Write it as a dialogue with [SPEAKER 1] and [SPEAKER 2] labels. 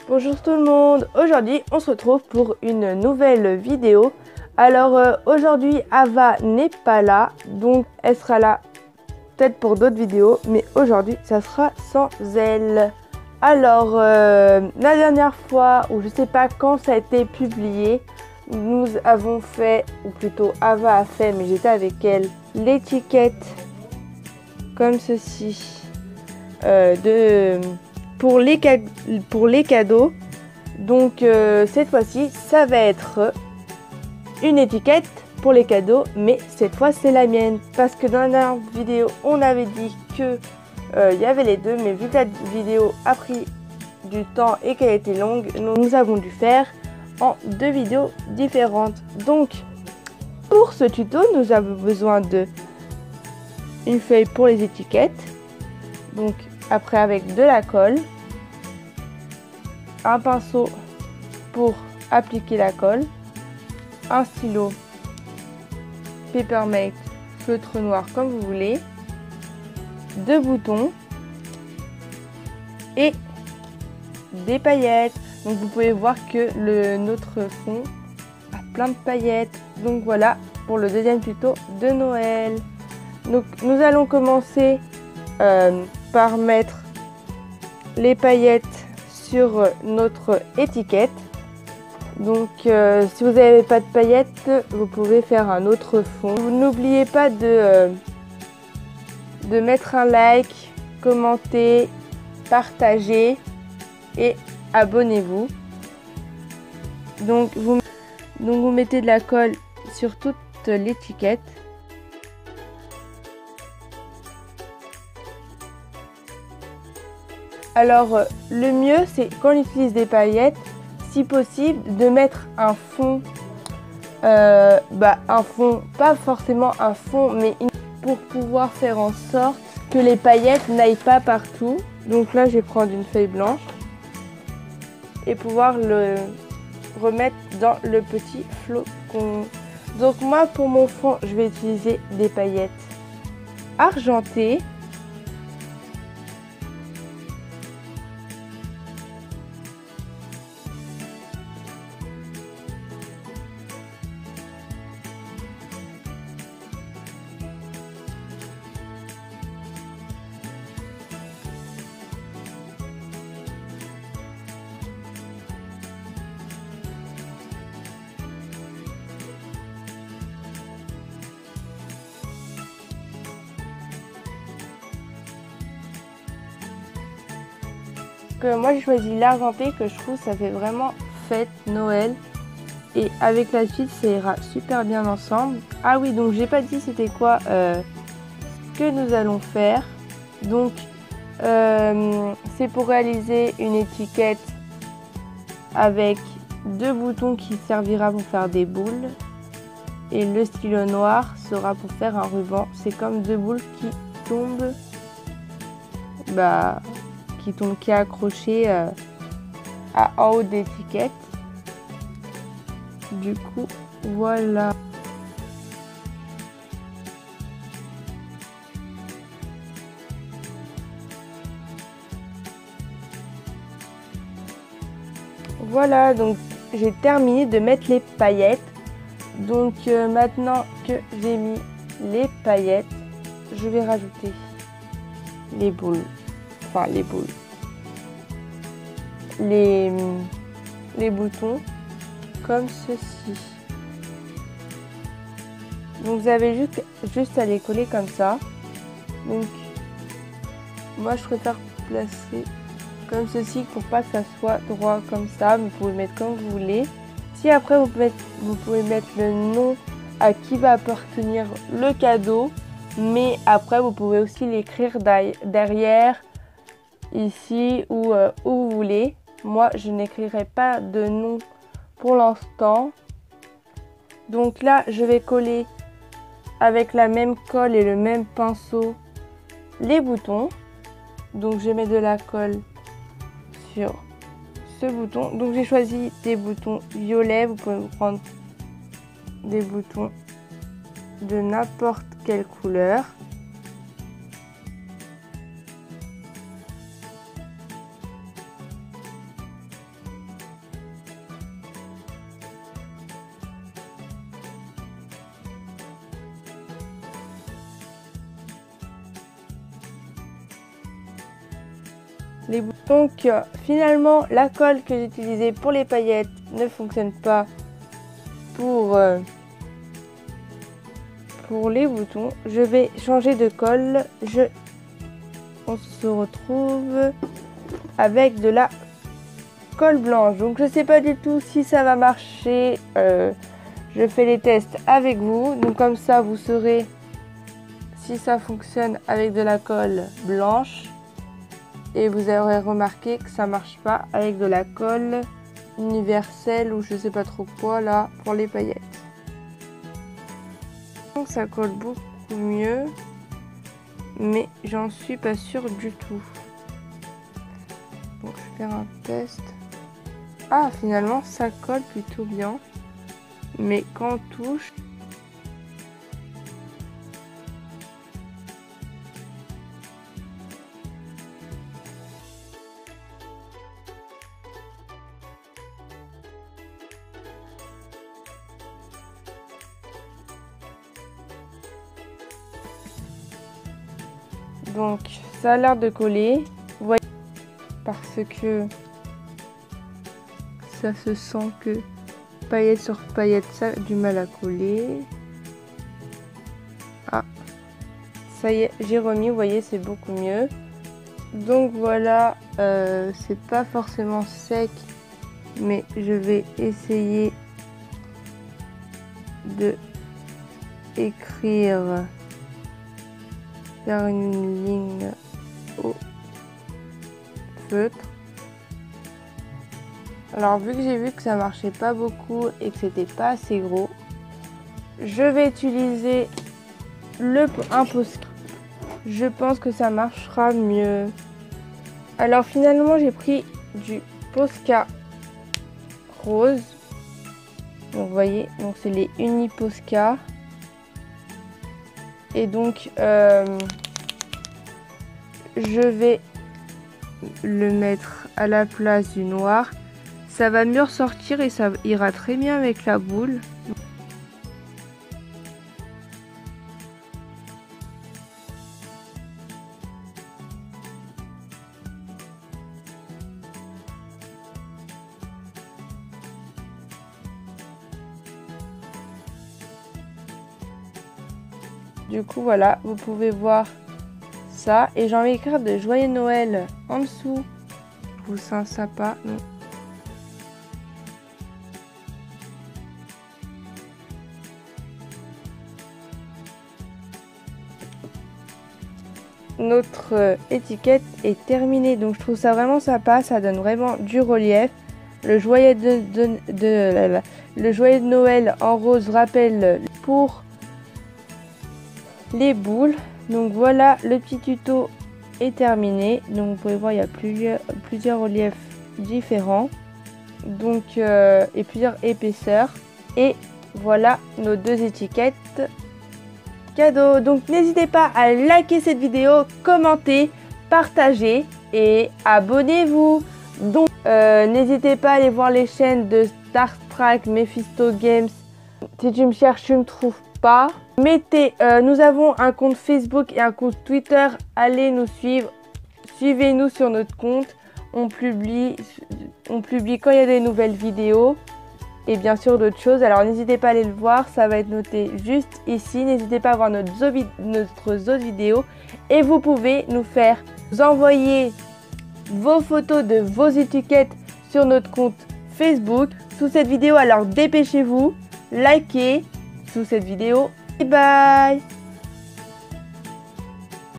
[SPEAKER 1] Bonjour tout le monde, aujourd'hui on se retrouve pour une nouvelle vidéo. Alors aujourd'hui Ava n'est pas là, donc elle sera là peut-être pour d'autres vidéos, mais aujourd'hui ça sera sans elle. Alors la dernière fois, ou je sais pas quand ça a été publié, nous avons fait, ou plutôt Ava a fait, mais j'étais avec elle, l'étiquette comme ceci pour les cadeaux. Donc cette fois-ci ça va être une étiquette pour les cadeaux, mais cette fois c'est la mienne, parce que dans la dernière vidéo on avait dit que il y avait les deux, mais vu que la vidéo a pris du temps et qu'elle était longue, nous avons dû faire en deux vidéos différentes. Donc pour ce tuto nous avons besoin de une feuille pour les étiquettes, donc après avec de la colle, un pinceau pour appliquer la colle, un stylo Papermate feutre noir comme vous voulez, deux boutons et des paillettes. Donc vous pouvez voir que notre fond a plein de paillettes. Donc voilà pour le deuxième tuto de Noël. Donc nous allons commencer par mettre les paillettes sur notre étiquette. Donc si vous n'avez pas de paillettes, vous pouvez faire un autre fond. N'oubliez pas de mettre un like, commenter, partager et abonnez-vous. Donc vous mettez de la colle sur toute l'étiquette. Alors le mieux c'est quand on utilise des paillettes, si possible de mettre un fond, un fond, pas forcément un fond, mais pour pouvoir faire en sorte que les paillettes n'aillent pas partout. Donc là je vais prendre une feuille blanche et pouvoir le remettre dans le petit flocon. Donc moi pour mon fond je vais utiliser des paillettes argentées. Moi j'ai choisi l'argenté, que je trouve ça fait vraiment fête Noël, et avec la suite ça ira super bien ensemble. Ah oui, donc j'ai pas dit c'était quoi ce que nous allons faire. Donc c'est pour réaliser une étiquette avec deux boutons qui servira pour faire des boules, et le stylo noir sera pour faire un ruban. C'est comme deux boules qui tombent, qui est accroché en haut d'étiquette. Du coup voilà. Voilà, donc j'ai terminé de mettre les paillettes. Donc maintenant que j'ai mis les paillettes, je vais rajouter les boules, les boutons comme ceci. Donc vous avez juste à les coller comme ça. Donc moi je préfère placer comme ceci pour pas que ça soit droit comme ça, mais vous pouvez mettre comme vous voulez. Si après vous pouvez mettre le nom à qui va appartenir le cadeau, mais après vous pouvez aussi l'écrire derrière, ici ou où vous voulez. Moi je n'écrirai pas de nom pour l'instant. Donc là je vais coller avec la même colle et le même pinceau les boutons. Donc je mets de la colle sur ce bouton. Donc j'ai choisi des boutons violets. Vous pouvez prendre des boutons de n'importe quelle couleur. les boutons. Donc finalement la colle que j'ai utilisée pour les paillettes ne fonctionne pas pour les boutons. Je vais changer de colle. On se retrouve avec de la colle blanche. Donc je sais pas du tout si ça va marcher. Je fais les tests avec vous. Donc comme ça vous saurez si ça fonctionne avec de la colle blanche. Et vous aurez remarqué que ça marche pas avec de la colle universelle ou je sais pas trop quoi là pour les paillettes. Donc ça colle beaucoup mieux, mais j'en suis pas sûre du tout. Donc je vais faire un test. Ah, finalement ça colle plutôt bien, mais quand on touche, donc ça a l'air de coller, vous voyez, parce que ça se sent que paillette sur paillette ça a du mal à coller. Ah, ça y est, j'ai remis, vous voyez, c'est beaucoup mieux. Donc voilà, c'est pas forcément sec, mais je vais essayer de écrire, faire une ligne au feutre. Alors vu que j'ai vu que ça marchait pas beaucoup et que c'était pas assez gros, je vais utiliser un Posca. Je pense que ça marchera mieux. Alors finalement j'ai pris du Posca rose. Donc vous voyez, donc c'est les Uni Posca. Et donc je vais le mettre à la place du noir. Ça va mieux ressortir et ça ira très bien avec la boule. Du coup voilà, vous pouvez voir ça. Et j'ai envie d'écrire de Joyeux Noël en dessous. Je trouve ça sympa. Notre étiquette est terminée, donc je trouve ça vraiment sympa, ça donne vraiment du relief. Le joyeux de Noël en rose rappelle pour les boules. Donc voilà, le petit tuto est terminé. Donc vous pouvez voir, il y a plusieurs reliefs différents, donc et plusieurs épaisseurs. Et voilà nos deux étiquettes cadeau. Donc n'hésitez pas à liker cette vidéo, commenter, partager et abonnez-vous. Donc n'hésitez pas à aller voir les chaînes de Star Trek, Mephisto Games. Si tu me cherches, tu me trouves pas. Nous avons un compte Facebook et un compte Twitter. Allez nous suivre. Suivez-nous sur notre compte. On publie quand il y a des nouvelles vidéos. Et bien sûr d'autres choses, alors n'hésitez pas à aller le voir, ça va être noté juste ici. N'hésitez pas à voir notre autres vidéos. Et vous pouvez nous envoyer vos photos de vos étiquettes sur notre compte Facebook sous cette vidéo. Alors dépêchez-vous, likez sous cette vidéo et bye.